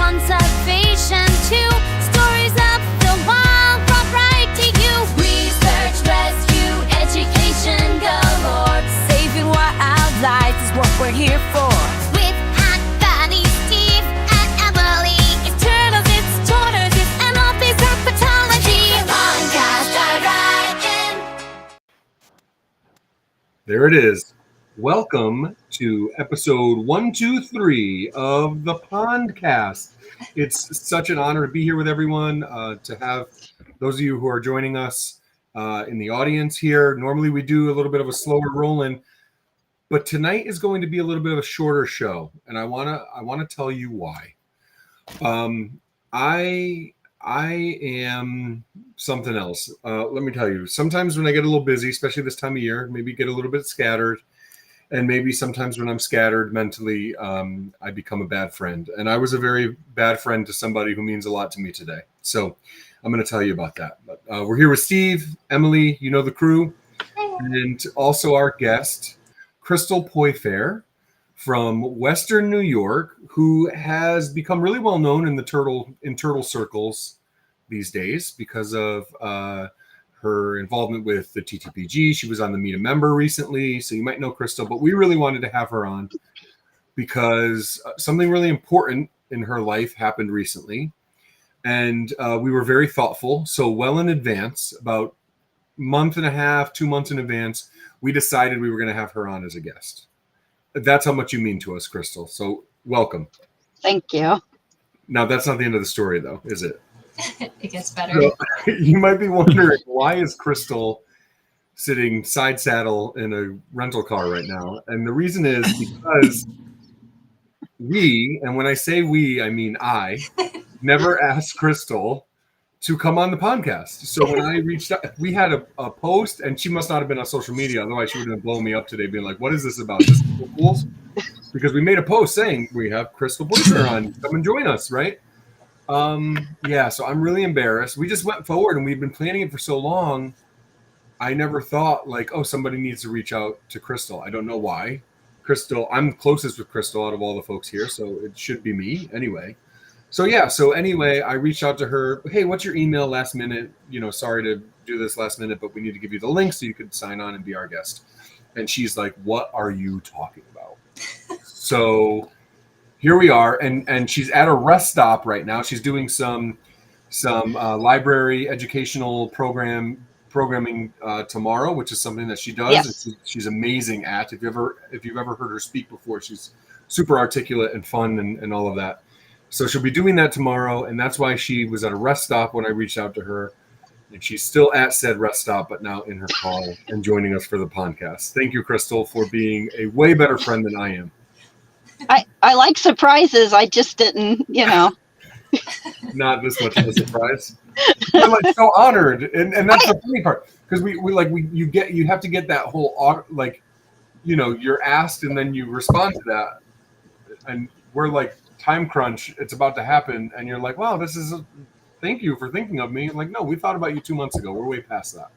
conservation too. Stories of the wild brought right to you. Research, rescue, education galore. Saving wildlife is what we're here for. With Hot Bunny, Steve, and Emily. It's turtles, it's tortoises, and all things herpetology. Pondcast, alright. There it is. Welcome to episode 123 of the Pondcast. It's such an honor to be here with everyone, to have those of you who are joining us in the audience here. Normally we do a little bit of a slower rolling, but tonight is going to be a little bit of a shorter show, and I wanna tell you why. I am something else. Let me tell you. Sometimes when I get a little busy, especially this time of year, maybe get a little bit scattered. And maybe sometimes when I'm scattered mentally, I become a bad friend. And I was a very bad friend to somebody who means a lot to me today. So I'm going to tell you about that. But we're here with Steve, Emily, you know the crew, and also our guest, Crystal Poyfair from Western New York, who has become really well known in the turtle circles these days because of her involvement with the TTPG. She was on the Meet a Member recently, so you might know Crystal, but we really wanted to have her on because something really important in her life happened recently. And we were very thoughtful. So well in advance, about a month and a half, 2 months in advance, we decided we were going to have her on as a guest. That's how much you mean to us, Crystal. So welcome. Thank you. Now, that's not the end of the story, though, is it? It gets better. So, you might be wondering, why is Crystal sitting side saddle in a rental car right now? And the reason is because we, and when I say we, I mean I, never asked Crystal to come on the podcast. So when I reached out, we had a post, and she must not have been on social media. Otherwise, she would have been blowing me up today, being like, what is this about? This is fools? Because we made a post saying we have Crystal Poyfair on. Come and join us, right? So I'm really embarrassed. We just went forward and we've been planning it for so long. I never thought like, oh, somebody needs to reach out to Crystal. I don't know why. Crystal, I'm closest with Crystal out of all the folks here, so it should be me anyway. So anyway, I reached out to her. Hey, what's your email last minute? Sorry to do this last minute, but we need to give you the link so you could sign on and be our guest. And she's like, what are you talking about? So here we are, and she's at a rest stop right now. She's doing some library educational programming tomorrow, which is something that she does. Yes. And she's amazing at. If you've ever heard her speak before, she's super articulate and fun and all of that. So she'll be doing that tomorrow, and that's why she was at a rest stop when I reached out to her. And she's still at said rest stop, but now in her car and joining us for the podcast. Thank you, Crystal, for being a way better friend than I am. I like surprises. I just didn't, Not this much of a surprise. I'm like so honored, and that's the funny part, because you have to get that whole you're asked and then you respond to that, and we're like time crunch. It's about to happen, and you're like, wow, thank you for thinking of me. Like, no, we thought about you 2 months ago. We're way past that.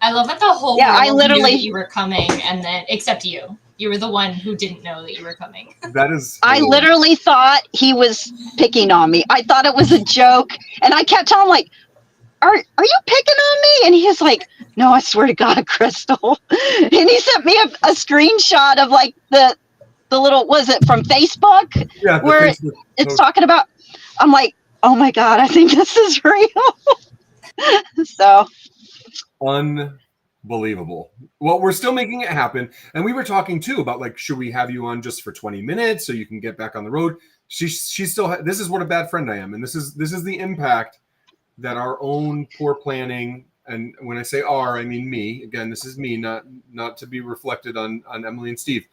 I love that the whole Yeah, world I literally knew that you were coming, and then except you. You were the one who didn't know that you were coming. That is. I literally thought he was picking on me. I thought it was a joke, and I kept telling him, like, are you picking on me? And he's like, no, I swear to God, Crystal. And he sent me a screenshot of like the little, was it from Facebook? Yeah, where Facebook it's talking about. I'm like, oh my God, I think this is real. So unbelievable. Well, we're still making it happen, and we were talking too about like, should we have you on just for 20 minutes so you can get back on the road? She's still. This is what a bad friend I am, and this is the impact that our own poor planning, and when I say our, I mean me. Again, this is me, not to be reflected on Emily and Steve.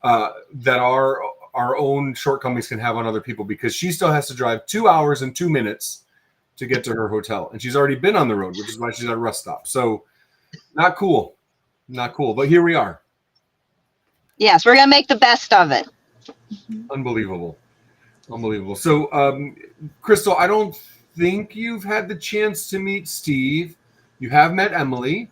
That our own shortcomings can have on other people, because she still has to drive 2 hours and 2 minutes to get to her hotel, and she's already been on the road, which is why she's at a rest stop. So not cool, but here we are. yes, we're gonna make the best of it. Unbelievable. So Crystal, I don't think you've had the chance to meet Steve. You have met Emily,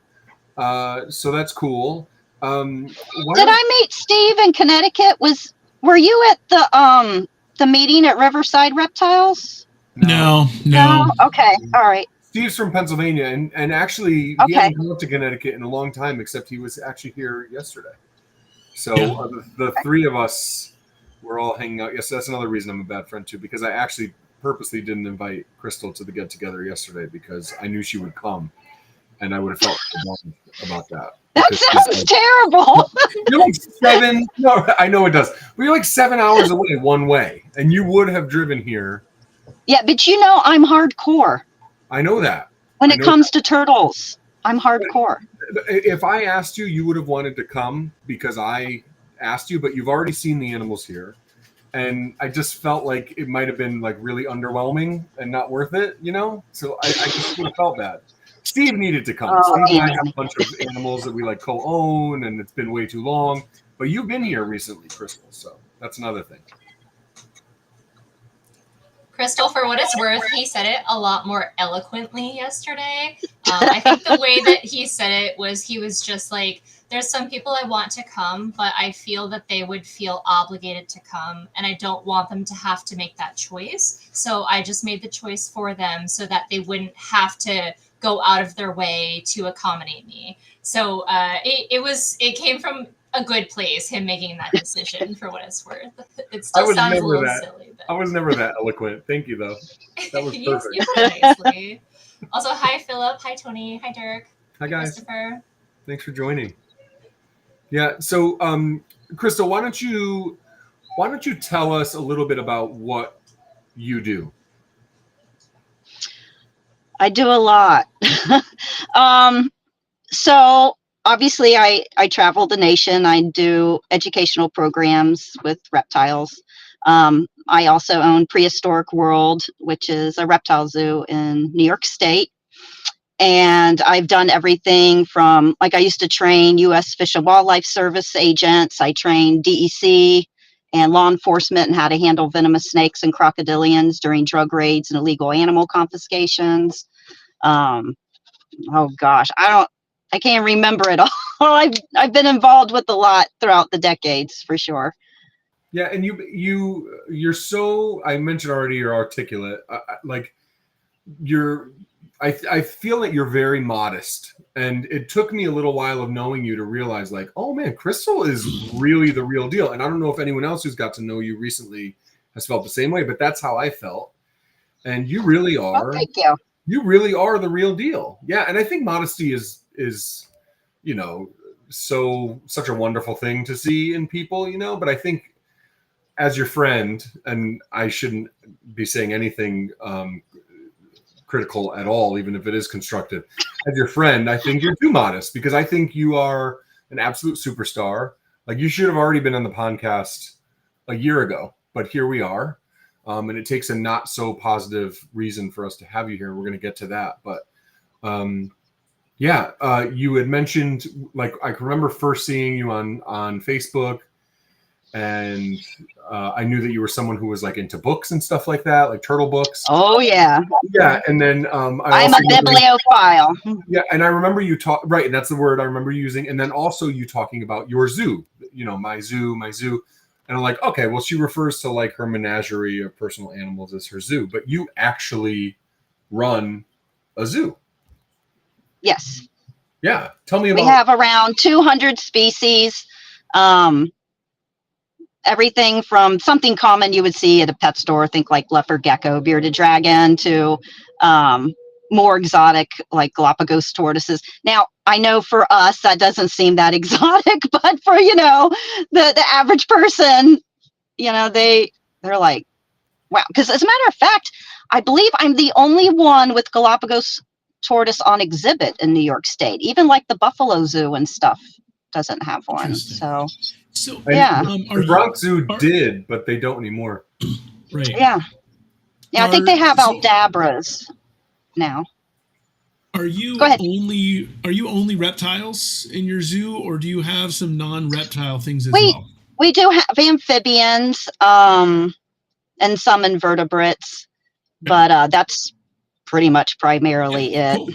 so that's cool. Did I meet Steve in Connecticut? Was Were you at the meeting at Riverside Reptiles? No. Okay. All right. Steve's from Pennsylvania, and actually he Okay. hasn't come up to Connecticut in a long time, except he was actually here yesterday. So the three of us were all hanging out. Yes, that's another reason I'm a bad friend too, because I actually purposely didn't invite Crystal to the get together yesterday because I knew she would come, and I would have felt bad about that. That sounds terrible. You're like 7. No, I know it does. But you're like 7 hours away one way, and you would have driven here. Yeah, but you know I'm hardcore. I know that. When it comes to turtles, I'm hardcore. If I asked you, you would have wanted to come because I asked you, but you've already seen the animals here. And I just felt like it might have been like really underwhelming and not worth it, you know? So I just would have felt bad. Steve needed to come. Oh, Steve and I have a bunch of animals that we like co-own, and it's been way too long. But you've been here recently, Crystal, so that's another thing. Crystal, for what it's worth, he said it a lot more eloquently yesterday. I think the way that he said it was he was just like, there's some people I want to come, but I feel that they would feel obligated to come, and I don't want them to have to make that choice. So I just made the choice for them so that they wouldn't have to go out of their way to accommodate me. So it came from a good place, him making that decision, for what it's worth. It still sounds a little silly. But... I was never that eloquent. Thank you, though. That was perfect. You put it nicely. Also, hi, Philip. Hi, Tony. Hi, Dirk. Hi, guys. Christopher. Thanks for joining. Yeah. So, Crystal, why don't you tell us a little bit about what you do? I do a lot. So obviously I travel the nation. I do educational programs with reptiles. I also own Prehistoric World, which is a reptile zoo in New York State. And I've done everything from, like, I used to train U.S. Fish and Wildlife Service agents. I trained DEC and law enforcement and how to handle venomous snakes and crocodilians during drug raids and illegal animal confiscations. Oh gosh, I can't remember it all. I've been involved with a lot throughout the decades, for sure. Yeah, and you're so, I mentioned already, you're articulate. I feel that you're very modest, and it took me a little while of knowing you to realize, like, oh man, Crystal is really the real deal. And I don't know if anyone else who's got to know you recently has felt the same way, but that's how I felt. And you really are. Oh, thank you. You really are the real deal. Yeah, and I think modesty is you know, such a wonderful thing to see in people, you know. But I think as your friend, and I shouldn't be saying anything critical at all, even if it is constructive. As your friend, I think you're too modest, because I think you are an absolute superstar. Like, you should have already been on the Pondcast a year ago, but here we are. And it takes a not so positive reason for us to have you here. We're going to get to that. But you had mentioned, like, I can remember first seeing you on Facebook, and I knew that you were someone who was like into books and stuff like that, like turtle books. Oh yeah. Yeah. And then I'm a bibliophile. Yeah. And I remember you talk, right. And that's the word I remember using. And then also you talking about your zoo, you know, my zoo. And I'm like, okay, well, she refers to like her menagerie of personal animals as her zoo, but you actually run a zoo. Yes. Yeah. Tell me about. We have around 200 species. Everything from something common you would see at a pet store, think like leopard gecko, bearded dragon, to more exotic like Galapagos tortoises. Now, I know for us that doesn't seem that exotic, but for, you know, the average person, you know, they're like, wow. Because as a matter of fact, I believe I'm the only one with Galapagos tortoise on exhibit in New York State. Even like the Buffalo Zoo and stuff doesn't have one. So yeah, the Bronx Zoo did, but they don't anymore. Right. Yeah. Yeah, I think they have Aldabras now. Are you Go ahead. only reptiles in your zoo, or do you have some non-reptile things as well? We do have amphibians, and some invertebrates, but that's pretty much primarily it. Cool.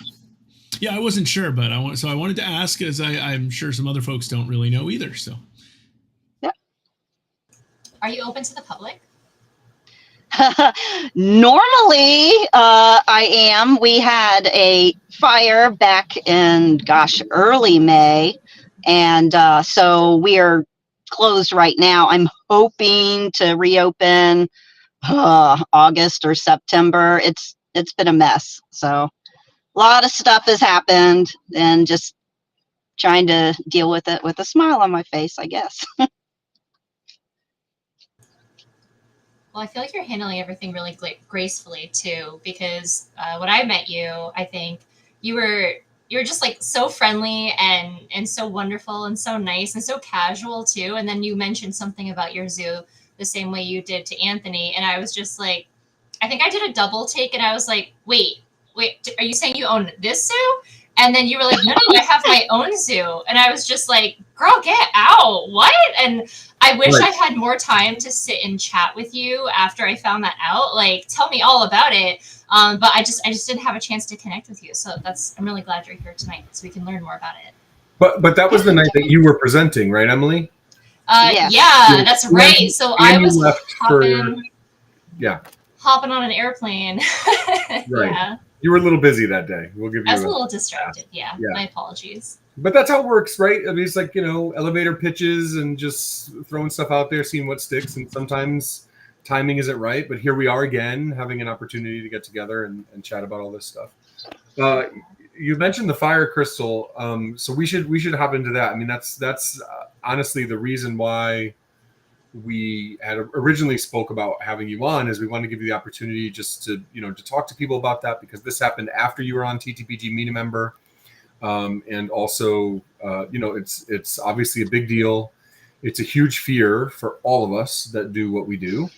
Yeah, I wasn't sure, but I wanted to ask, as I'm sure some other folks don't really know either. So. Are you open to the public? Normally, I am. We had a fire back in, early May. And so we are closed right now. I'm hoping to reopen August or September. It's been a mess. So a lot of stuff has happened and just trying to deal with it with a smile on my face, I guess. Well, I feel like you're handling everything really gracefully too, because when I met you, I think you were just like so friendly and so wonderful and so nice and so casual too. And then you mentioned something about your zoo the same way you did to Anthony, and I was just like, I think I did a double take, and I was like, wait, are you saying you own this zoo? And then you were like, no, I have my own zoo. And I was just like, girl, get out. What? And I wish I had more time to sit and chat with you after I found that out. Like, tell me all about it. But I just didn't have a chance to connect with you. So I'm really glad you're here tonight so we can learn more about it. But that was the night that you were presenting, right, Emily? Yeah, that's right. So I was hopping on an airplane. Right. Yeah. You were a little busy that day. We'll give you. I was a little distracted. Yeah. My apologies. But that's how it works, right? I mean, it's like, elevator pitches and just throwing stuff out there, seeing what sticks. And sometimes timing isn't right. But here we are again, having an opportunity to get together and chat about all this stuff. You mentioned the fire crystal. So we should hop into that. I mean, that's honestly the reason why we had originally spoke about having you on, is we want to give you the opportunity just to, to talk to people about that, because this happened after you were on TTPG Meet a Member. And also, it's obviously a big deal. It's a huge fear for all of us that do what we do.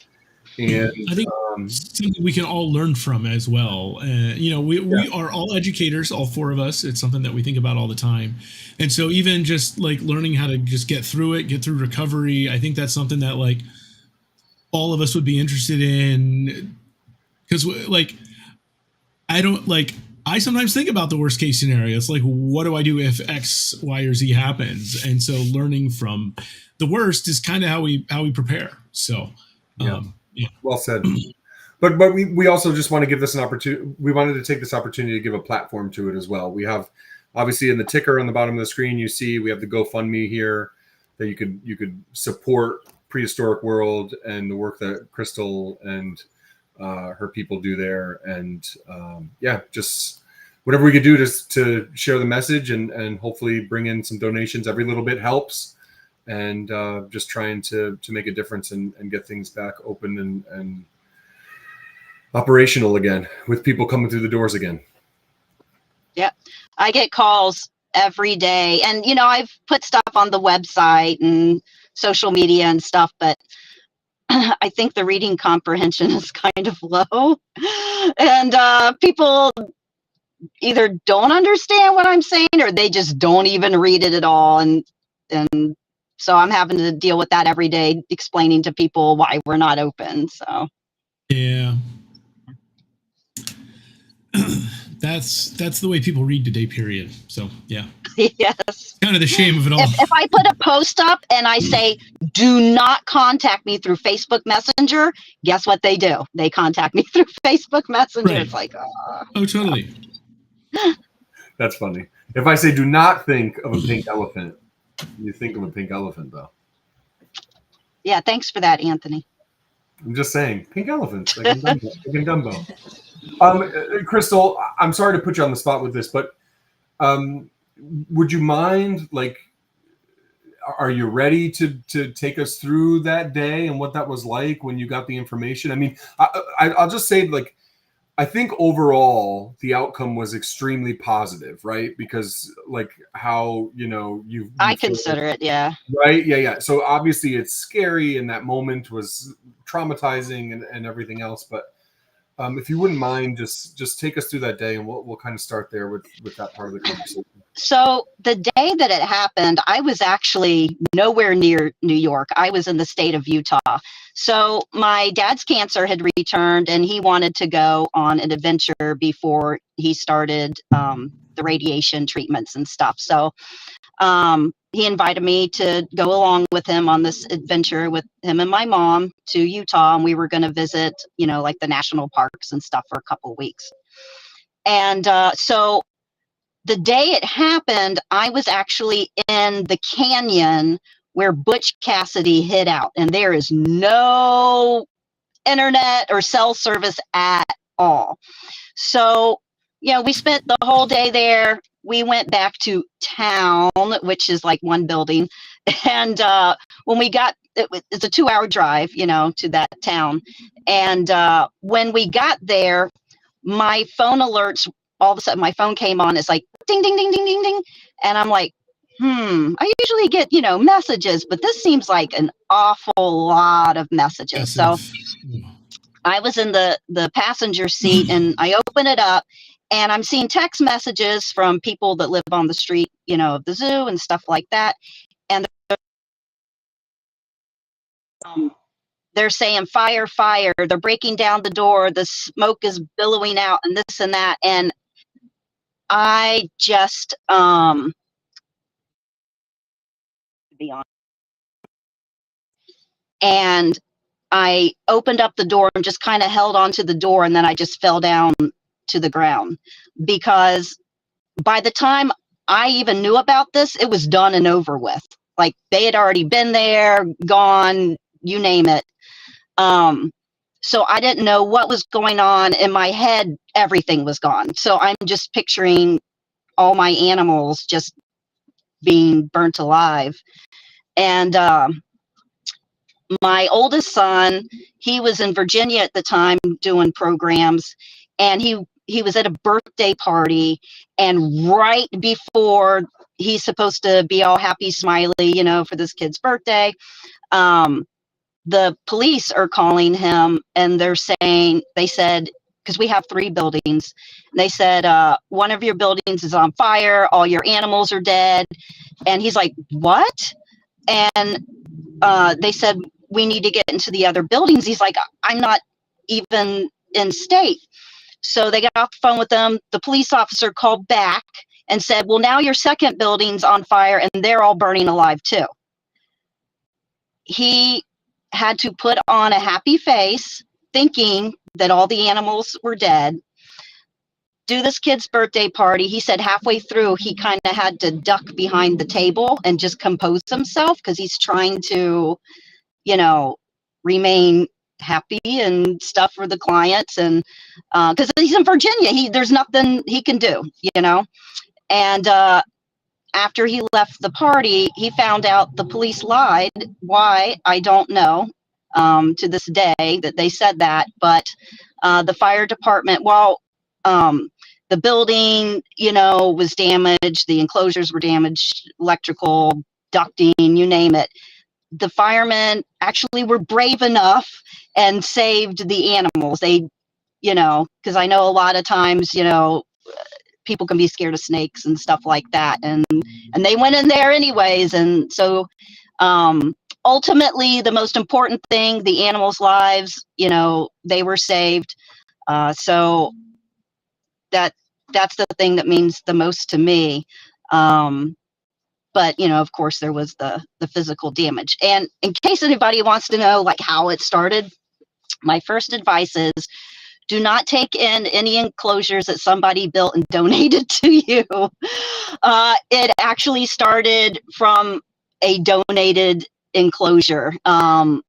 And I think something we can all learn from as well. We are all educators, all four of us. It's something that we think about all the time. And so even just like learning how to just get through recovery, I think that's something that like all of us would be interested in. Because I sometimes think about the worst case scenario. It's like, what do I do if X, Y, or Z happens? And so learning from the worst is kind of how we prepare. So, yeah. Well said. But we also just want to give this an opportunity. We wanted to take this opportunity to give a platform to it as well. We have, obviously, in the ticker on the bottom of the screen, you see we have the GoFundMe here that you could support Prehistoric World and the work that Crystal and her people do there. And just whatever we could do to share the message and hopefully bring in some donations. Every little bit helps. And just trying to make a difference and get things back open and operational again, with people coming through the doors again. Yeah, I get calls every day, and I've put stuff on the website and social media and stuff, but I think the reading comprehension is kind of low, and people either don't understand what I'm saying or they just don't even read it at all, and so I'm having to deal with that every day, explaining to people why we're not open. So yeah. That's the way people read today, period. So yeah. Yes. Kind of the shame of it all. If I put a post up and I say, do not contact me through Facebook Messenger, guess what they do? They contact me through Facebook Messenger. Right. It's like, oh, totally. That's funny. If I say, do not think of a pink elephant, you think of a pink elephant, though. Yeah, thanks for that, Anthony. I'm just saying, pink elephants, like in Dumbo. Crystal, I'm sorry to put you on the spot with this, but would you mind, are you ready to take us through that day and what that was like when you got the information? I mean, I'll just say, I think overall the outcome was extremely positive, right? Because how, I consider it, yeah. Right. Yeah. So obviously it's scary, and that moment was traumatizing and everything else. But if you wouldn't mind, just take us through that day, and we'll kind of start there with that part of the conversation. So the day that it happened, I was actually nowhere near New York. I was in the state of Utah. So my dad's cancer had returned, and he wanted to go on an adventure before he started the radiation treatments and stuff. So he invited me to go along with him on this adventure with him and my mom to Utah, and we were going to visit, like the national parks and stuff for a couple of weeks. And so the day it happened, I was actually in the canyon where Butch Cassidy hid out, and there is no internet or cell service at all. So, we spent the whole day there. We went back to town, which is like one building. And when we got, it's a 2-hour drive, to that town. And when we got there, my phone alerts, all of a sudden my phone came on. It's like ding, ding, ding, ding, ding, ding. And I'm like, I usually get, messages, but this seems like an awful lot of messages. So I was in the passenger seat, and I open it up, and I'm seeing text messages from people that live on the street, of the zoo and stuff like that. And they're saying fire, fire. They're breaking down the door. The smoke is billowing out, and this and that. And I just, to be honest, and I opened up the door and just kind of held onto the door, and then I just fell down to the ground, because by the time I even knew about this, it was done and over with. Like, they had already been there, gone, you name it. So I didn't know what was going on. In my head, everything was gone. So I'm just picturing all my animals just being burnt alive. And my oldest son, he was in Virginia at the time doing programs, and he was at a birthday party, and right before he's supposed to be all happy, smiley, for this kid's birthday, the police are calling him, and they said, because we have 3 buildings, they said, one of your buildings is on fire, all your animals are dead. And he's like, what? And they said, we need to get into the other buildings. He's like, I'm not even in state. So they got off the phone with them. The police officer called back and said, well, now your second building's on fire, and they're all burning alive too. He had to put on a happy face, thinking that all the animals were dead, do this kid's birthday party. He said halfway through, he kind of had to duck behind the table and just compose himself, because he's trying to, remain happy and stuff for the clients. And because he's in Virginia, there's nothing he can do, And after he left the party, he found out the police lied. Why? I don't know. To this day that they said that, but the fire department, while the building, was damaged, the enclosures were damaged, electrical, ducting, you name it, the firemen actually were brave enough and saved the animals. They, because I know a lot of times, people can be scared of snakes and stuff like that, and they went in there anyways. And so ultimately, the most important thing, the animals' lives, they were saved. So that's the thing that means the most to me. But, of course, there was the physical damage. And in case anybody wants to know, like, how it started, my first advice is, do not take in any enclosures that somebody built and donated to you. It actually started from a donated enclosure. I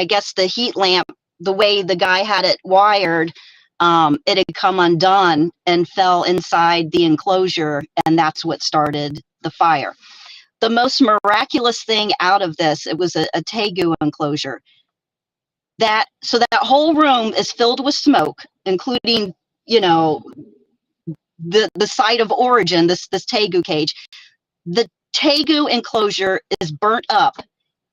guess the heat lamp, the way the guy had it wired, it had come undone and fell inside the enclosure, and that's what started the fire. The most miraculous thing out of this, it was a tegu enclosure. So that whole room is filled with smoke, including, the site of origin, this tegu cage. The tegu enclosure is burnt up,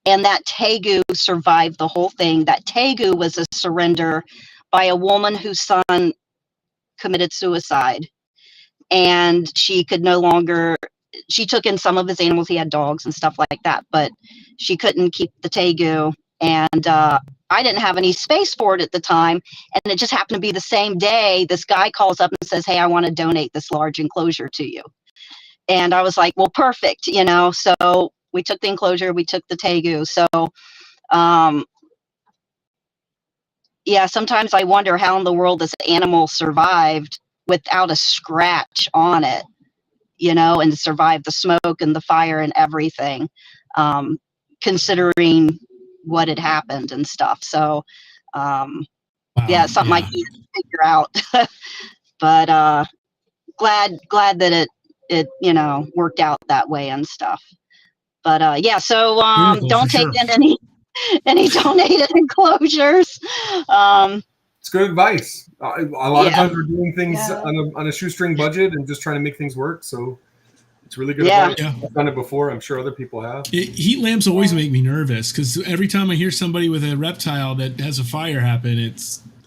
and that tegu survived the whole thing. That tegu was a surrender by a woman whose son committed suicide. and she could no longer. She took in some of his animals. He had dogs and stuff like that, but she couldn't keep the tegu, and I didn't have any space for it at the time. And it just happened to be the same day this guy calls up and says, "Hey, I want to donate this large enclosure to you." And I was like, well, perfect, So we took the enclosure, we took the tegu. So, yeah, sometimes I wonder how in the world this animal survived without a scratch on it, and survived the smoke and the fire and everything, considering what had happened and stuff. So, yeah, something I can't figure out. But glad that it worked out that way and stuff. But yeah, so don't take in any donated enclosures. It's good advice. A lot of times we're doing things on a shoestring budget and just trying to make things work. So it's really good advice. Yeah. I've done it before. I'm sure other people have. Heat lamps always make me nervous because every time I hear somebody with a reptile that has a fire happen,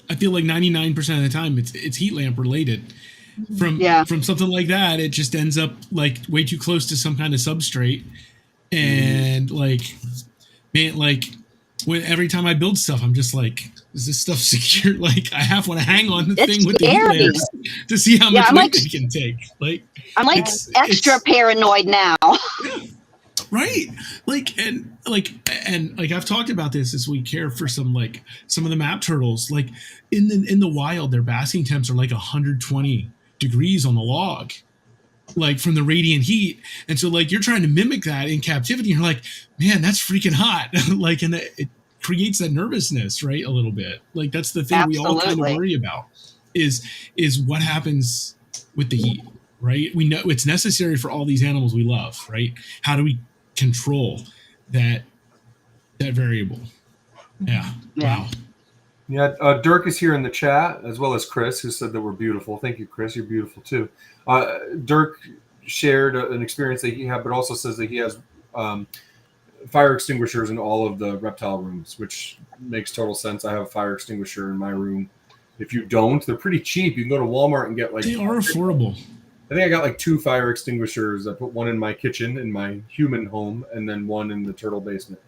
I feel like 99% of the time it's heat lamp related. From something like that, it just ends up like way too close to some kind of substrate, and when every time I build stuff, I'm just like, is this stuff secure? Like, I have to hang on the thing with the heat lamps to see how much weight it can take. Like, I'm extra paranoid now. Right. And I've talked about this as we care for some of the map turtles. Like in the wild, their basking temps are like 120 degrees on the log, like from the radiant heat. And so you're trying to mimic that in captivity. And you're like, man, that's freaking hot. And it creates that nervousness, right? A little bit. Like that's the thing Absolutely. We all kind of worry about is what happens with the heat, right? We know it's necessary for all these animals we love, right? How do we control that variable? Yeah. Wow. Yeah, Dirk is here in the chat, as well as Chris, who said that we're beautiful. Thank you, Chris. You're beautiful, too. Dirk shared an experience that he had, but also says that he has fire extinguishers in all of the reptile rooms, which makes total sense. I have a fire extinguisher in my room. If you don't, they're pretty cheap. You can go to Walmart and get They are affordable. I think I got 2 fire extinguishers. I put one in my kitchen, in my human home, and then one in the turtle basement.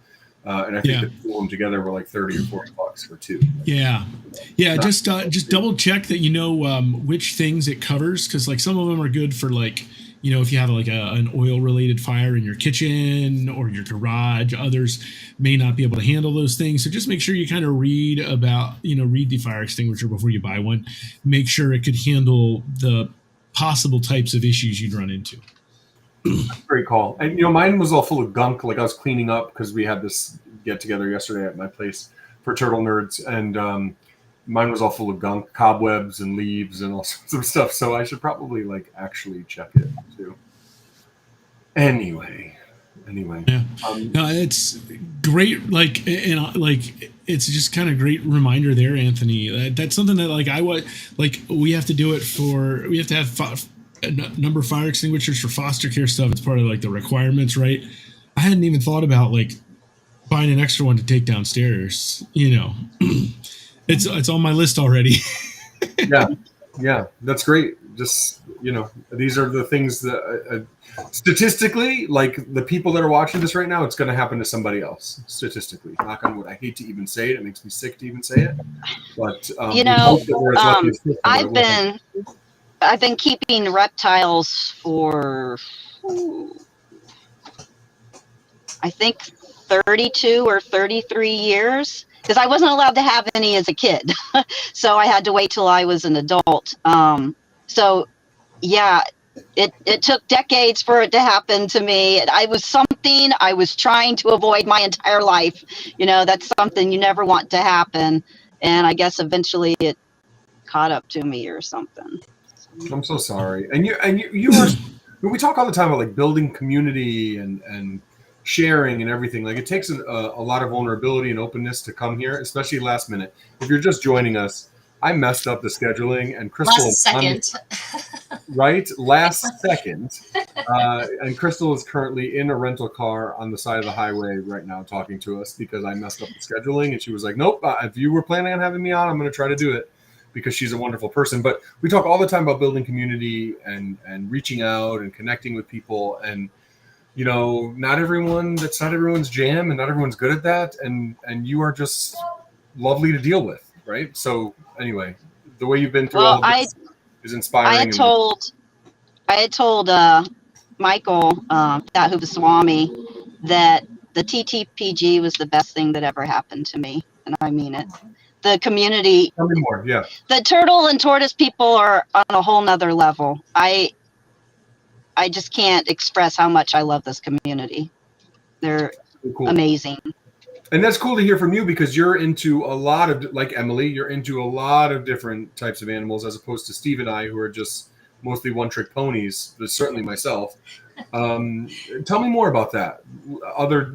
And I think the 2 of them together were like $30 or $40 for 2. Yeah. Just double check that which things it covers, because some of them are good for if you have an oil related fire in your kitchen or your garage. Others may not be able to handle those things. So just make sure you kind of read the fire extinguisher before you buy one. Make sure it could handle the possible types of issues you'd run into. Great call. And mine was all full of gunk. Like I was cleaning up because we had this get together yesterday at my place for Turtle Nerds, and mine was all full of gunk, cobwebs and leaves and all sorts of stuff. So I should probably actually check it too. Anyway. Yeah. No, it's great. It's just kind of great reminder there, Anthony. That's something that we have to do it for. We have to have a number of fire extinguishers for foster care stuff. It's part of the requirements, right? I hadn't even thought about buying an extra one to take downstairs. It's on my list already. Yeah, that's great. Just these are the things that statistically, the people that are watching this right now, it's going to happen to somebody else. Statistically, knock on wood. I hate to even say it. It makes me sick to even say it. But I've been keeping reptiles for I think 32 or 33 years, because I wasn't allowed to have any as a kid. So I had to wait till I was an adult. So yeah, it took decades for it to happen to me. I was something I was trying to avoid my entire life. That's something you never want to happen. And I guess eventually it caught up to me or something. I'm so sorry. And you are, we talk all the time about building community and sharing and everything. It takes a lot of vulnerability and openness to come here, especially last minute. If you're just joining us, I messed up the scheduling, and Crystal last second. Last second. And Crystal is currently in a rental car on the side of the highway right now talking to us because I messed up the scheduling, and she was like, nope, if you were planning on having me on, I'm going to try to do it. because she's a wonderful person. But we talk all the time about building community and reaching out and connecting with people. And, you know, that's not everyone's jam, and not everyone's good at that. And you are just lovely to deal with, right? So anyway, the way you've been through all of this is inspiring. I had told Michael that Huvaswamy that the TTPG was the best thing that ever happened to me, and I mean it. The community. Tell me more. Yeah. The turtle and tortoise people are on a whole nother level. I just can't express how much I love this community. They're cool. Amazing. And that's cool to hear from you, because you're into a lot of, like Emily, you're into a lot of different types of animals, as opposed to Steve and I, who are just mostly one-trick ponies, but certainly myself. Tell me more about that.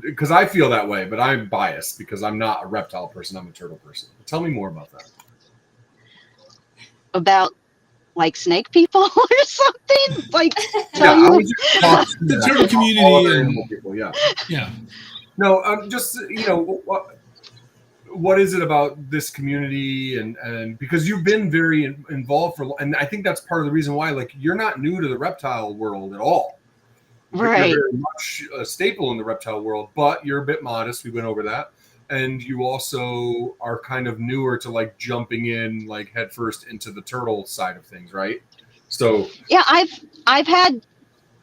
Because I feel that way, but I'm biased because I'm not a reptile person. I'm a turtle person. Tell me more about that. About like snake people or something? Like the turtle community and people, yeah. Yeah. No, just, you know, what is it about this community, and because you've been very involved and I think that's part of the reason why, like, you're not new to the reptile world at all. Right. You're very much a staple in the reptile world, but you're a bit modest. We went over that. And you also are kind of newer to like jumping in like headfirst into the turtle side of things, right? So yeah, I've had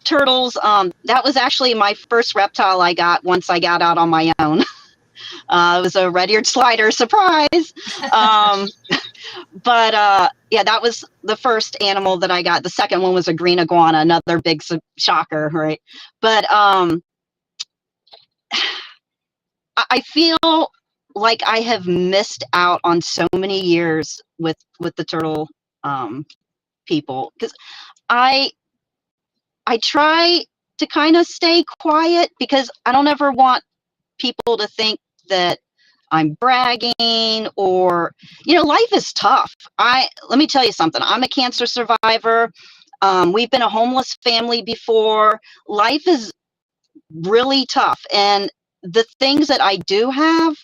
turtles. That was actually my first reptile I got once I got out on my own. It was a red-eared slider, surprise. But yeah, that was the first animal that I got. The second one was a green iguana, another big shocker, right? But I feel like I have missed out on so many years with the turtle people, because I try to kind of stay quiet, because I don't ever want people to think that I'm bragging, or, you know, life is tough. Let me tell you something. I'm a cancer survivor. We've been a homeless family before. Life is really tough. And the things that I do have,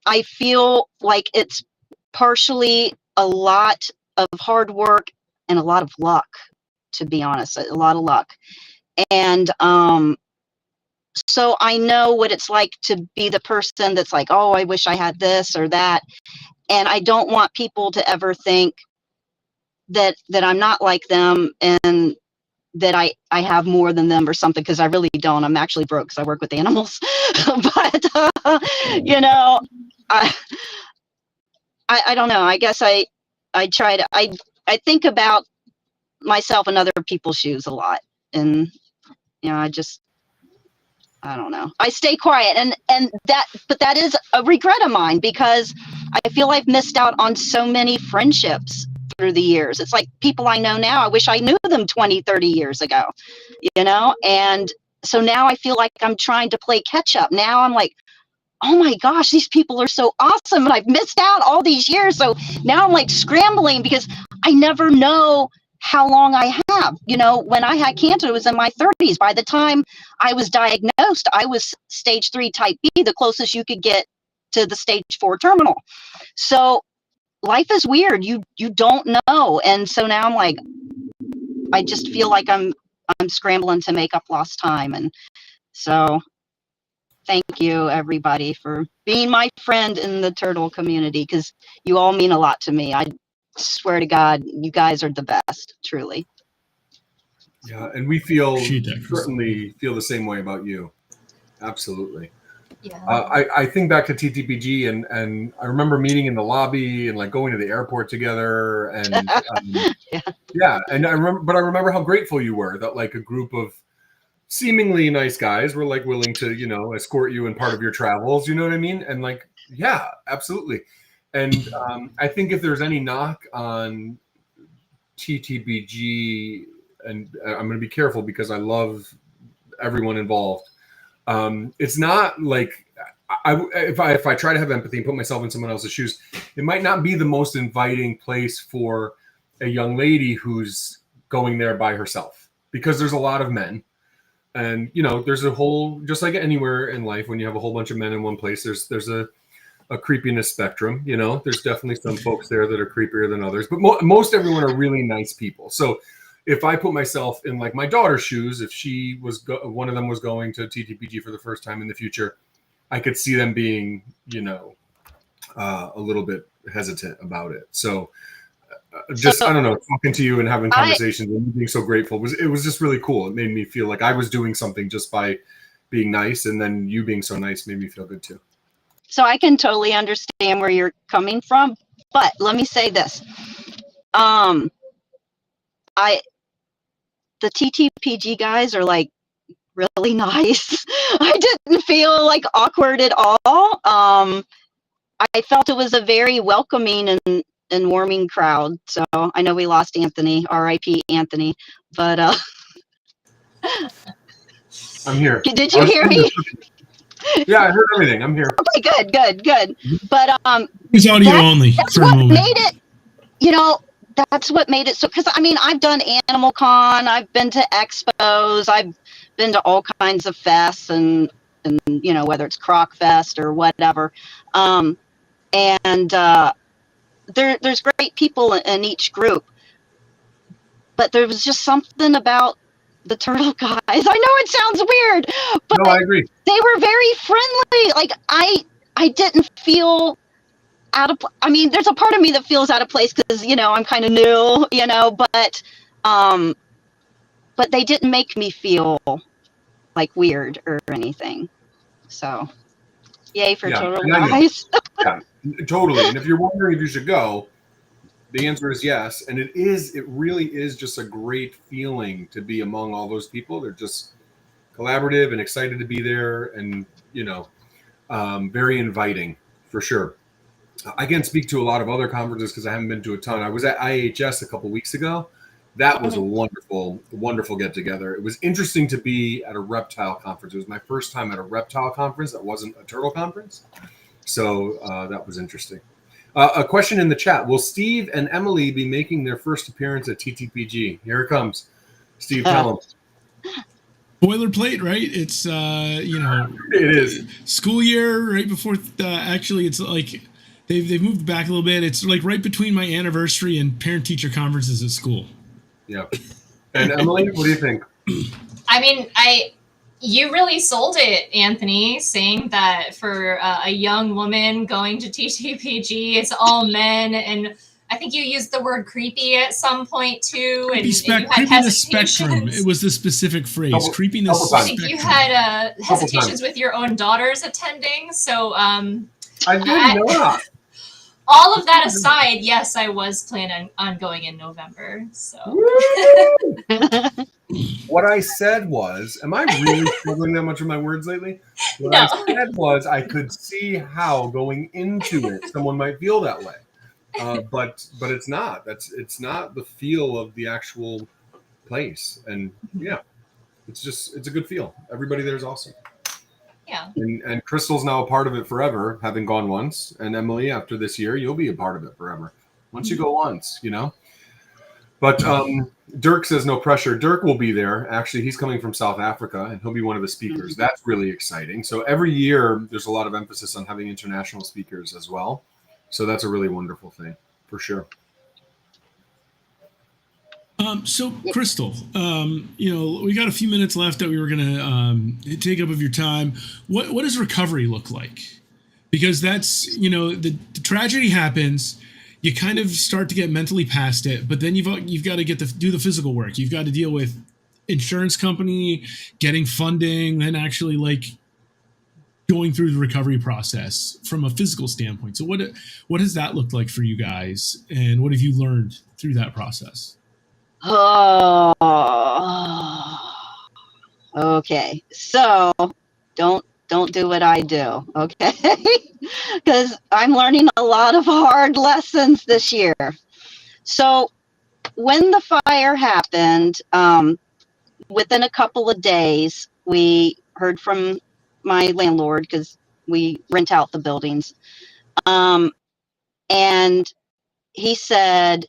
I feel like it's partially a lot of hard work and a lot of luck, to be honest, a lot of luck. And so I know what it's like to be the person that's like, oh, I wish I had this or that. And I don't want people to ever think that I'm not like them, and that I have more than them or something, because I really don't. I'm actually broke because I work with animals. But you know, I don't know. I guess I try to I think about myself in other people's shoes a lot, and you know, I don't know. I stay quiet, but that is a regret of mine, because I feel I've missed out on so many friendships through the years. It's like people I know now, I wish I knew them 20, 30 years ago, you know? And so now I feel like I'm trying to play catch up. Now I'm like, oh my gosh, these people are so awesome, and I've missed out all these years. So now I'm like scrambling, because I never know how long I have. You know, when I had cancer, it was in my 30s. By the time I was diagnosed, I was stage 3 type B, the closest you could get to the stage 4 terminal. So life is weird. You don't know. And so now I'm like, I just feel like I'm scrambling to make up lost time. And so thank you, everybody, for being my friend in the turtle community, because you all mean a lot to me. I swear to God, you guys are the best, truly. Yeah, and we certainly feel the same way about you. Absolutely. Yeah. I think back to TTPG, and I remember meeting in the lobby and like going to the airport together, and yeah, and I remember how grateful you were that like a group of seemingly nice guys were like willing to, you know, escort you in part of your travels. You know what I mean? And like, yeah, absolutely. And I think if there's any knock on TTBG, and I'm going to be careful because I love everyone involved. It's not like if I try to have empathy and put myself in someone else's shoes, it might not be the most inviting place for a young lady who's going there by herself, because there's a lot of men. And, you know, there's a whole, just like anywhere in life, when you have a whole bunch of men in one place, there's a a creepiness spectrum. You know, there's definitely some folks there that are creepier than others, but most everyone are really nice people. So if I put myself in like my daughter's shoes, if she was one of them was going to TTPG for the first time in the future, I could see them being, you know, a little bit hesitant about it. So just, I don't know, talking to you and having conversations and being so grateful it was just really cool. It made me feel like I was doing something just by being nice, and then you being so nice made me feel good too. So I can totally understand where you're coming from, but let me say this. The TTPG guys are like really nice. I didn't feel like awkward at all. I felt it was a very welcoming and warming crowd. So I know we lost Anthony, R.I.P. Anthony, but I'm here. Did you hear me? Yeah, I heard everything. I'm here. Okay, good. But It's audio only that's for a what moment. made it. You know, that's what made it so. Because I mean, I've done Animal Con, I've been to expos, I've been to all kinds of fests, and you know, whether it's Croc Fest or whatever. There's great people in each group, but there was just something about the turtle guys. I know it sounds weird, but No, I agree. they were very friendly. Like I didn't feel out of. I mean, there's a part of me that feels out of place because you know I'm kind of new, you know, but they didn't make me feel like weird or anything. So, yay for turtle guys. Yeah, totally. And if you're wondering if you should go, the answer is yes. And it really is just a great feeling to be among all those people. They're just collaborative and excited to be there, and, you know, very inviting for sure. I can't speak to a lot of other conferences because I haven't been to a ton. I was at IHS a couple weeks ago. That was a wonderful, wonderful get together. It was interesting to be at a reptile conference. It was my first time at a reptile conference that wasn't a turtle conference. So that was interesting. A question in the chat. Will Steve and Emily be making their first appearance at TTPG? Here it comes. Steve, tell them. Boilerplate, right? It's, you know. It is. School year right before, actually, it's like they've moved back a little bit. It's like right between my anniversary and parent-teacher conferences at school. Yeah. And Emily, what do you think? I mean, you really sold it, Anthony, saying that for a young woman going to TTPG, it's all men. And I think you used the word creepy at some point too. And you had creepiness spectrum. It was the specific phrase. Creepiness spectrum. I think you had hesitations with your own daughters attending. So I did not. All of that aside, yes, I was planning on going in November. So what I said was, am I really struggling that much with my words lately? What No. I said was I could see how going into it someone might feel that way. But it's not. It's not the feel of the actual place. And yeah, it's a good feel. Everybody there is awesome. Yeah. And Crystal's now a part of it forever, having gone once. And Emily, after this year, you'll be a part of it forever. Once you go once, you know. But Dirk says no pressure. Dirk will be there. Actually, he's coming from South Africa, and he'll be one of the speakers. That's really exciting. So every year, there's a lot of emphasis on having international speakers as well. So that's a really wonderful thing, for sure. So Crystal, you know, we got a few minutes left that we were going to take up of your time. What does recovery look like? Because that's, you know, the tragedy happens, you kind of start to get mentally past it, but then you've got to do the physical work. You've got to deal with insurance company, getting funding, then actually like going through the recovery process from a physical standpoint. So what has that looked like for you guys, and what have you learned through that process? Oh, okay. So don't do what I do, okay? Because I'm learning a lot of hard lessons this year. So when the fire happened, within a couple of days, we heard from my landlord because we rent out the buildings, and he said,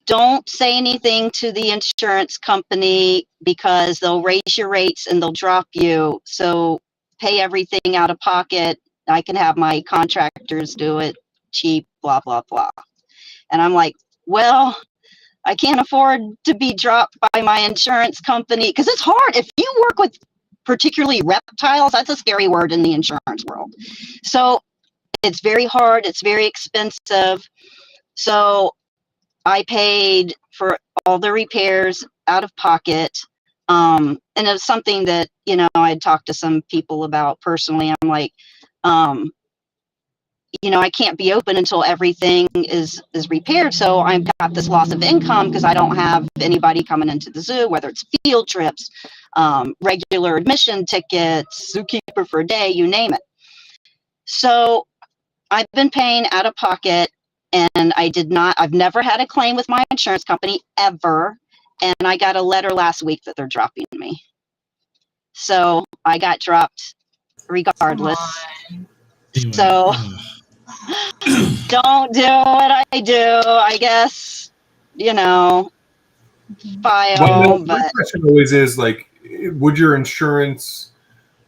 don't say anything to the insurance company because they'll raise your rates and they'll drop you. So pay everything out of pocket I can have my contractors do it cheap, blah, blah, blah. And I'm like, well, I can't afford to be dropped by my insurance company because it's hard. If you work with particularly reptiles, that's a scary word in the insurance world. So it's very hard. It's very expensive. So I paid for all the repairs out of pocket. And it was something that, I'd talked to some people about personally. I'm like, I can't be open until everything is repaired. So I've got this loss of income because I don't have anybody coming into the zoo, whether it's field trips, regular admission tickets, zookeeper for a day, you name it. So I've been paying out of pocket, and I've never had a claim with my insurance company ever. And I got a letter last week that they're dropping me. So I got dropped regardless. Anyway, So don't do what I do, I guess, file. Well, my But question always is like, would your insurance,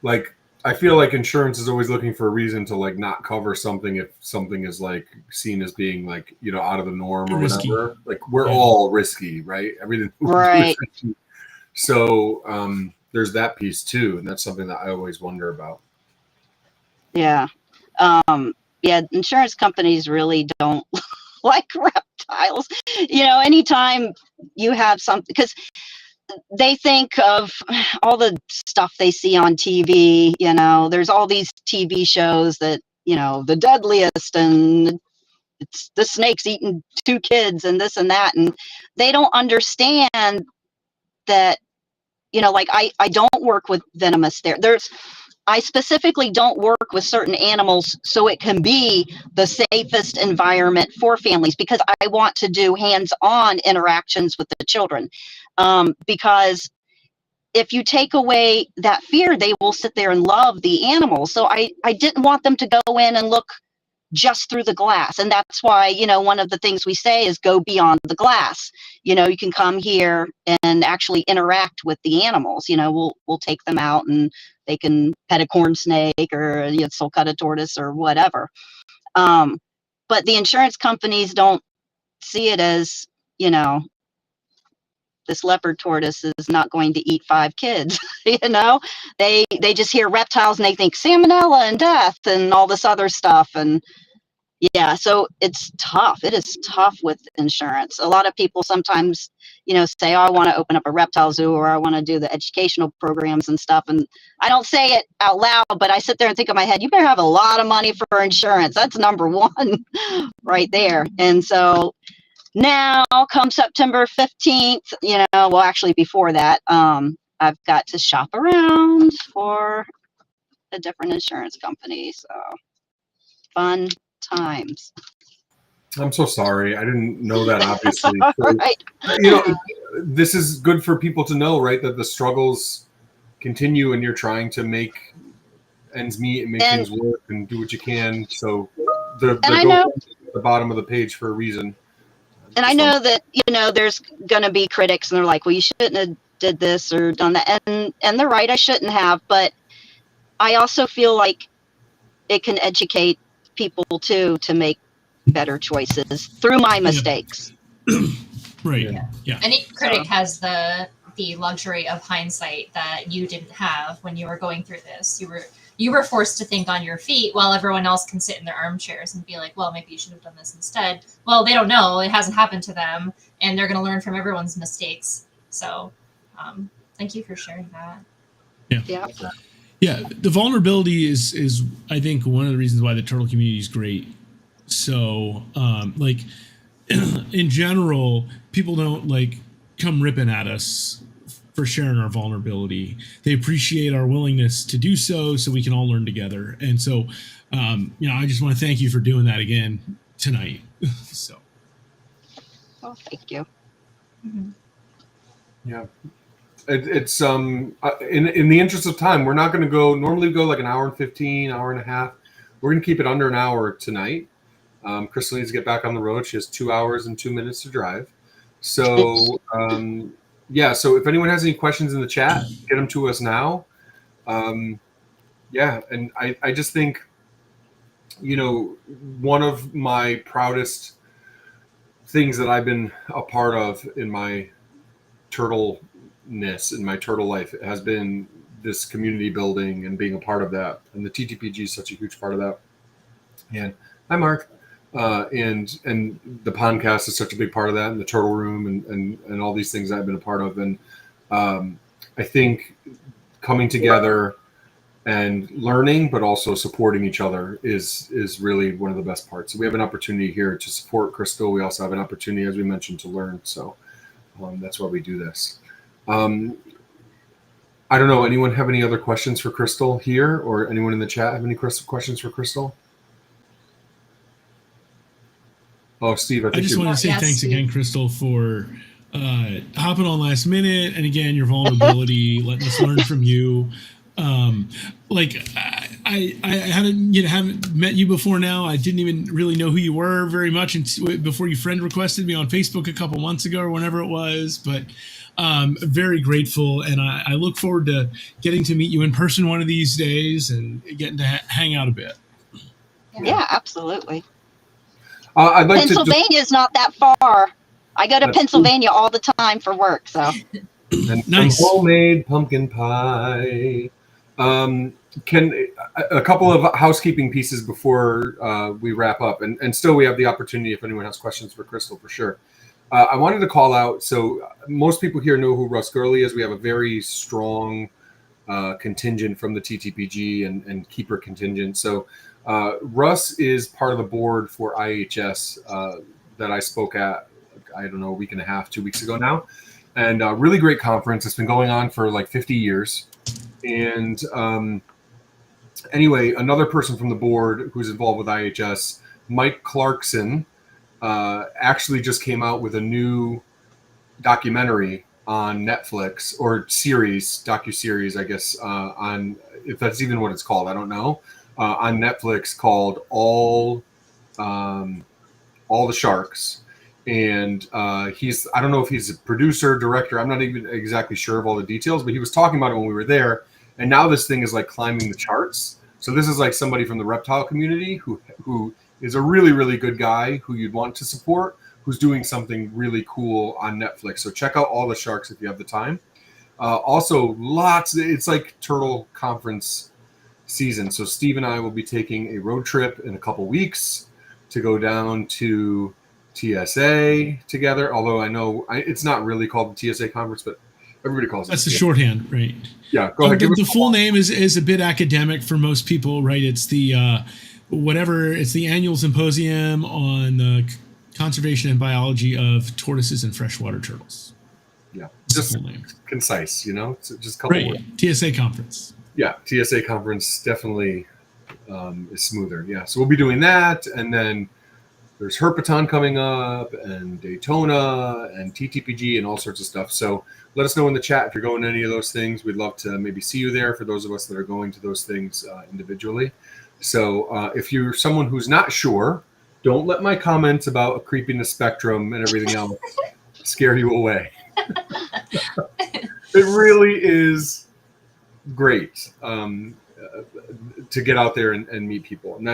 like, I feel like insurance is always looking for a reason to like not cover something if something is like seen as being like, out of the norm or risky. whatever. Like we're all risky, right? Everything we do is Right. risky. So there's that piece too, and that's something that I always wonder about. yeah. Insurance companies really don't like reptiles. Anytime you have something, because they think of all the stuff they see on TV, there's all these TV shows that, the deadliest, and it's the snake's eating 2 kids and this and that. And they don't understand that, like I don't work with venomous I specifically don't work with certain animals so it can be the safest environment for families, because I want to do hands-on interactions with the children. Because if you take away that fear, they will sit there and love the animals. So I didn't want them to go in and look just through the glass. And that's why, one of the things we say is go beyond the glass. You can come here and actually interact with the animals. We'll take them out and they can pet a corn snake or sulcata tortoise or whatever. But the insurance companies don't see it as, this leopard tortoise is not going to eat 5 kids. They just hear reptiles and they think salmonella and death and all this other stuff. And yeah, so it's tough. It is tough with insurance. A lot of people sometimes, say, oh, I want to open up a reptile zoo, or I want to do the educational programs and stuff. And I don't say it out loud, but I sit there and think in my head, you better have a lot of money for insurance. That's number one right there. And so now come September 15th, well, actually before that, I've got to shop around for a different insurance company. So fun times. I'm so sorry. I didn't know that, obviously. So, Right. This is good for people to know, right? That the struggles continue and you're trying to make ends meet and make things work and do what you can. So the goal is at the bottom of the page for a reason. And I know that, there's going to be critics and they're like, well, you shouldn't have did this or done that. And they're right. I shouldn't have. But I also feel like it can educate people too to make better choices through my mistakes. Right. Yeah. Any critic has the luxury of hindsight that you didn't have when you were going through this. You were forced to think on your feet while everyone else can sit in their armchairs and be like, well, maybe you should have done this instead. Well, they don't know. It hasn't happened to them, and they're going to learn from everyone's mistakes. So thank you for sharing that. Yeah. Yeah, the vulnerability is I think one of the reasons why the turtle community is great. So, like in general, people don't like come ripping at us for sharing our vulnerability. They appreciate our willingness to do so we can all learn together. And so, I just want to thank you for doing that again tonight. So, Well, thank you. Mm-hmm. Yeah. It's in the interest of time, we're not going to normally go like an hour and 15, hour and a half. We're going to keep it under an hour tonight. Crystal needs to get back on the road. She has 2 hours and 2 minutes to drive. So, so if anyone has any questions in the chat, get them to us now. And I just think one of my proudest things that I've been a part of in my turtleness, in my turtle life, has been this community building and being a part of that. And the TTPG is such a huge part of that. And hi, Mark. And the Pondcast is such a big part of that, and the Turtle Room, and all these things I've been a part of. And I think coming together and learning, but also supporting each other is really one of the best parts. So we have an opportunity here to support Crystal. We also have an opportunity, as we mentioned, to learn. So that's why we do this. I don't know. Anyone have any other questions for Crystal here, or anyone in the chat have any questions for Crystal? Oh, Steve, I just wanted to say thanks again, Crystal, for hopping on last minute, and again, your vulnerability, letting us learn from you. I haven't met you before now. I didn't even really know who you were very much before you friend requested me on Facebook a couple months ago or whenever it was. But very grateful, and I look forward to getting to meet you in person one of these days and getting to hang out a bit. Yeah, absolutely. I'd like Pennsylvania is not that far. I go to Pennsylvania all the time for work, so. And nice. Homemade pumpkin pie. Can a couple of housekeeping pieces before we wrap up, and still we have the opportunity if anyone has questions for Crystal, for sure. I wanted to call out, so most people here know who Russ Gurley is. We have a very strong contingent from the TTPG and keeper contingent. So Russ is part of the board for IHS that I spoke at, I don't know, a week and a half, 2 weeks ago now. And a really great conference. It's been going on for like 50 years. And anyway, another person from the board who's involved with IHS, Mike Clarkson, actually just came out with a new documentary on Netflix, or docuseries, I guess, on, if that's even what it's called, I don't know, on Netflix, called All the Sharks. And I don't know if he's a producer, director, I'm not even exactly sure of all the details, but he was talking about it when we were there. And now this thing is like climbing the charts. So this is like somebody from the reptile community who is a really, really good guy who you'd want to support, who's doing something really cool on Netflix. So check out All the Sharks if you have the time. Also, it's like turtle conference season. So Steve and I will be taking a road trip in a couple weeks to go down to TSA together, although I know it's not really called the TSA conference, but everybody calls it. That's the shorthand, right? Yeah, go ahead. The full name is a bit academic for most people, right? It's the it's the annual symposium on the conservation and biology of tortoises and freshwater turtles. Yeah, just the full name. Concise, it's just a couple words. TSA conference. Yeah, TSA conference definitely is smoother. Yeah, so we'll be doing that, and then there's Herpeton coming up, and Daytona, and TTPG, and all sorts of stuff. So let us know in the chat if you're going to any of those things. We'd love to maybe see you there for those of us that are going to those things individually. So if you're someone who's not sure, don't let my comments about a creepiness spectrum and everything else scare you away. It really is great to get out there and meet people. And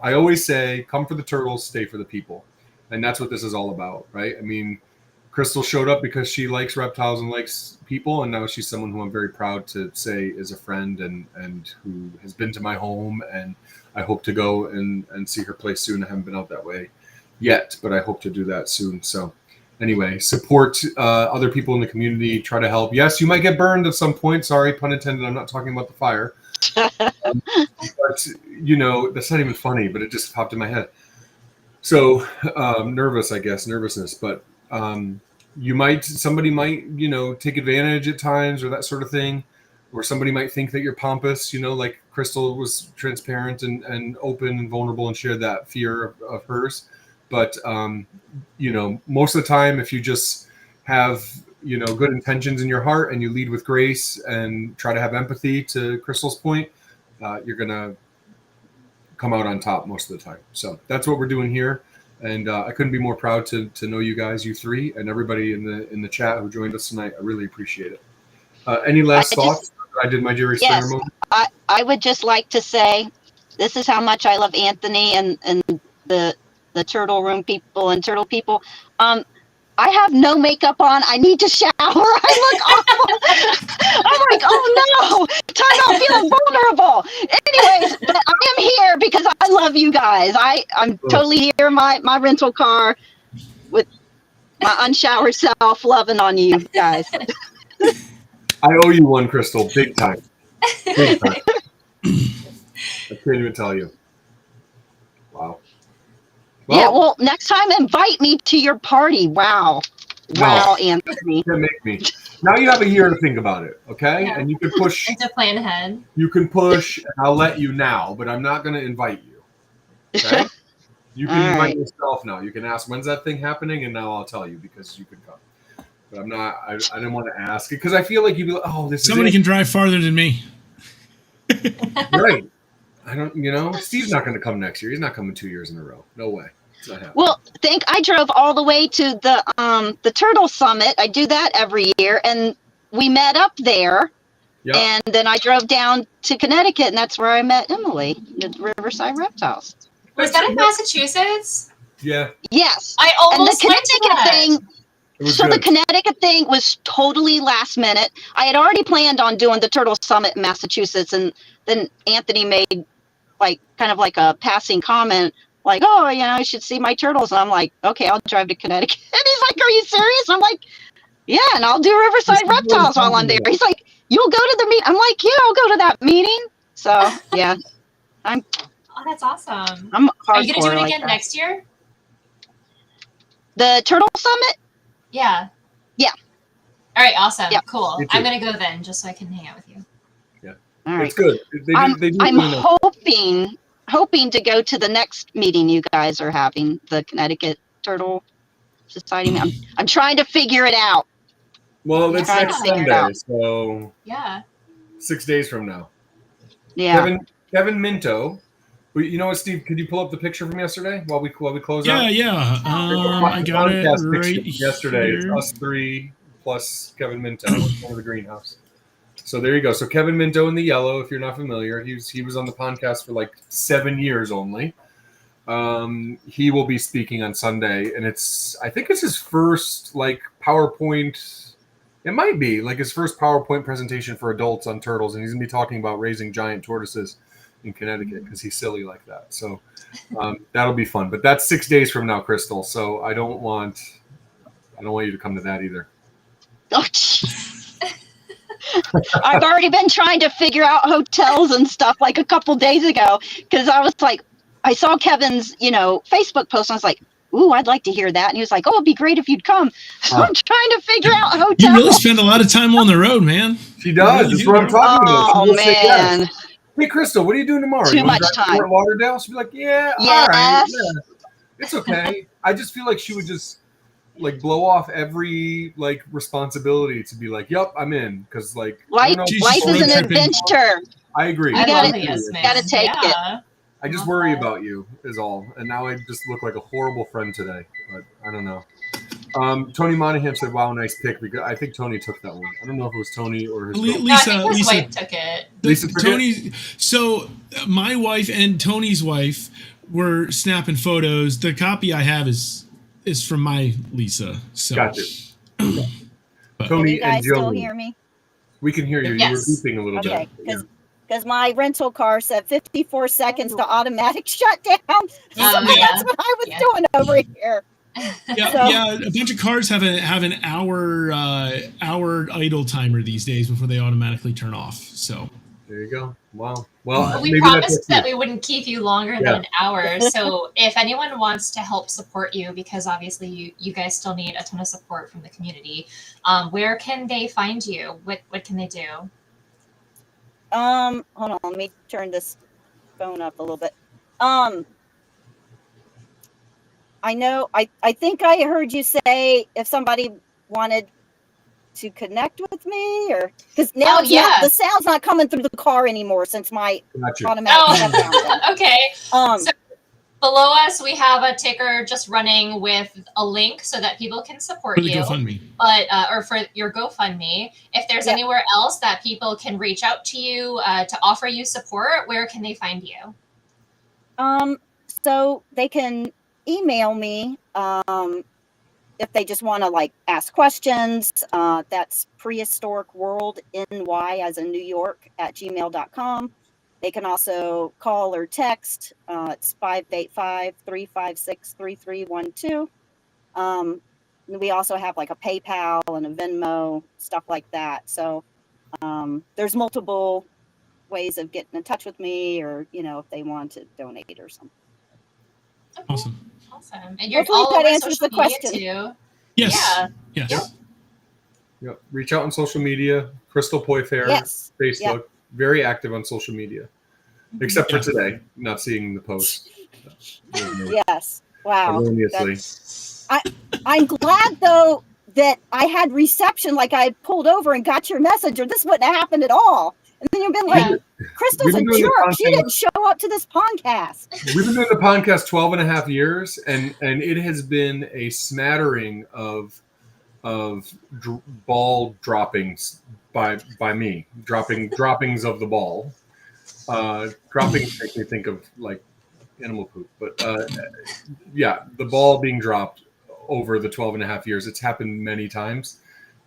I always say, come for the turtles, stay for the people. And that's what this is all about, right? I mean, Crystal showed up because she likes reptiles and likes people, and now she's someone who I'm very proud to say is a friend and who has been to my home, and I hope to go and see her place soon. I haven't been out that way yet, but I hope to do that soon. So anyway, support other people in the community, try to help. Yes, you might get burned at some point. Sorry, pun intended. I'm not talking about the fire. But, that's not even funny, but it just popped in my head. So nervousness, but somebody might, take advantage at times or that sort of thing, or somebody might think that you're pompous, like Crystal was transparent and open and vulnerable and shared that fear of hers. But, most of the time, if you just have, good intentions in your heart and you lead with grace and try to have empathy, to Crystal's point, you're going to come out on top most of the time. So that's what we're doing here. And I couldn't be more proud to know you guys, you three, and everybody in the chat who joined us tonight. I really appreciate it. Any last thoughts? I did my Jerry Springer moment. I would just like to say this is how much I love Anthony and the turtle room people and turtle people. I have no makeup on. I need to shower. I look awful. I'm like, oh no, time out feeling vulnerable. Anyways, but I am here because I love you guys. I'm totally here in my rental car with my unshowered self loving on you guys. I owe you one, Crystal. Big time. Big time. I can't even tell you. Wow. Yeah, well, next time invite me to your party. Wow. Wow, Anthony. You can't make me. Now you have a year to think about it, okay? Yeah. And you can push. And to plan ahead. You can push, and I'll let you now, but I'm not going to invite you. Okay? You can invite yourself now. You can ask, when's that thing happening? And now I'll tell you because you can come. But I'm not, I didn't want to ask it because I feel like you'd be like, oh, this Somebody is it. can drive farther than me. Right. I don't, Steve's not going to come next year. He's not coming 2 years in a row. No way. It's not happening. Well, I drove all the way to the Turtle Summit. I do that every year, and we met up there. Yep. And then I drove down to Connecticut, and that's where I met Emily at Riverside Reptiles. Was that in Massachusetts? Yeah. Yes. I almost and the went to Connecticut that. thing. So good. the Connecticut thing was totally last minute. I had already planned on doing the Turtle Summit in Massachusetts, and then Anthony made kind of like a passing comment, like, "Oh, I should see my turtles." And I'm like, "Okay, I'll drive to Connecticut." And he's like, "Are you serious?" I'm like, "Yeah, and I'll do Riverside Reptiles while I'm there." He's like, "You'll go to the meet?" I'm like, "Yeah, I'll go to that meeting." So yeah, Oh, that's awesome. I'm hardcore. Are you gonna do it like again that. next year? The Turtle Summit? Yeah. Yeah. All right. Awesome. Yeah. Cool. Me too. I'm gonna go then, just so I can hang out with you. All right. It's good. I'm really nice. hoping to go to the next meeting you guys are having, the Connecticut Turtle Society. I'm trying to figure it out. Well, it's Trying next to figure it Sunday, out. so Yeah. 6 days from now. Yeah. Kevin Minto. You know what, Steve? Could you pull up the picture from yesterday while we close out? Yeah. I got it Pondcast right picture from yesterday. here. It's us three plus Kevin Minto over the greenhouse. So there you go. So Kevin Minto in the yellow, if you're not familiar, he was on the podcast for like 7 years only. He will be speaking on Sunday, and I think it's his first PowerPoint. It might be his first PowerPoint presentation for adults on turtles, and he's gonna be talking about raising giant tortoises in Connecticut because he's silly like that. So that'll be fun. But that's 6 days from now, Crystal. So I don't want you to come to that either. Oh, I've already been trying to figure out hotels and stuff a couple days ago because I was like, I saw Kevin's, Facebook post and I was like, ooh, I'd like to hear that. And he was like, oh, it'd be great if you'd come. So I'm trying to figure out hotels. You really spend a lot of time on the road, man. She does. Really That's what I'm talking about. Oh, She'll say yes. man. Hey, Crystal, what are you doing tomorrow? Too You wanna much drive to time. Fort Lauderdale? She'll be like, yeah, Yes. all right. Yeah. It's okay. I just feel like she would just blow off every responsibility to be like, yep, I'm in. Because Life She's is road an tripping. adventure. I agree. You I gotta- love the yes man. gotta take it. I just worry about you is all. And now I just look like a horrible friend today. But I don't know. Tony Monahan said, wow, nice pick. Because I think Tony took that one. I don't know if it was Tony or his girlfriend. No, I think his Lisa, wife took it. Lisa took it? Tony. So my wife and Tony's wife were snapping photos. The copy I have is from my Lisa. So Gotcha. Can Tony you guys and Joe. still hear me? We can hear you. Yes. You were beeping a little Okay, bit. because my rental car said 54 seconds to automatic shutdown. So yeah. that's what I was Yeah. doing over here. yeah, a bunch of cars have an hour idle timer these days before they automatically turn off. So There you go. Wow. Well, We maybe promised that's that it. we wouldn't keep you longer Yeah. than an hour. So if anyone wants to help support you, because obviously you guys still need a ton of support from the community, where can they find you? What can they do? Hold on, let me turn this phone up a little bit. I know, I think I heard you say if somebody wanted to connect with me, or because now Oh, yeah. the sound's not coming through the car anymore since my Gotcha. automatic shutdown. Oh, okay. So, Below us, we have a ticker just running with a link so that people can support for the you. GoFundMe. But or for your GoFundMe. If there's Yeah. anywhere else that people can reach out to you to offer you support, where can they find you? So they can email me if they just want to like ask questions. That's Prehistoric World NY as in New York at gmail.com. They can also call or text. It's 585-356-3312. We also have like a PayPal and a Venmo, stuff like that. So there's multiple ways of getting in touch with me, or if they want to donate or something. Okay. Awesome. Awesome. And you're Hopefully all that over answers social the media question. too. Yes. Yeah. Yes. Yep. Reach out on social media. Crystal Poyfair, Yes. Facebook. Yep. Very active on social media. Except for today, not seeing the post. Yes. Wow. Erroneously. I'm glad though that I had reception, like I pulled over and got your message, or this wouldn't have happened at all. And then you've been Yeah. like, Crystal's We've a been doing the jerk. She content- didn't show up to this podcast. We've been doing the podcast 12 and a half years, and it has been a smattering of ball droppings by me, droppings of the ball. Droppings make me think of like animal poop, but yeah, the ball being dropped over the 12 and a half years, it's happened many times.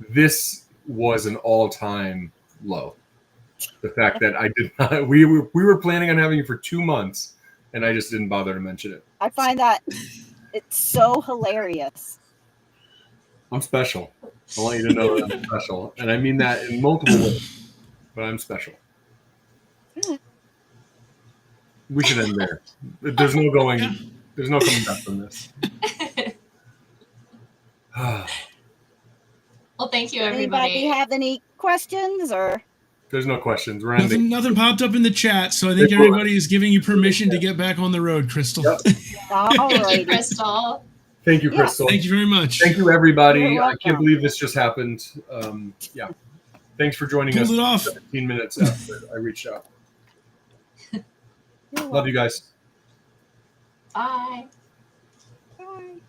This was an all-time low. The fact that I did not, we were planning on having you for 2 months, and I just didn't bother to mention it. I find that it's so hilarious. I'm special. I want you to know that I'm special, and I mean that in multiple ways. But I'm special. We should end there. There's no going. There's no coming back from this. Well, thank you, Anybody everybody. have any questions or? There's no questions. We're ending. Nothing popped up in the chat, so I think everybody is giving you permission to get back on the road, Crystal. Yep. All Thank you, righty. Crystal. Thank you, Yeah. Crystal. Thank you very much. Thank you, everybody. You're I can't welcome. believe this just happened. Yeah. Thanks for joining Pulled us it off. 17 minutes after I reached out. You're Love you guys. Bye. welcome.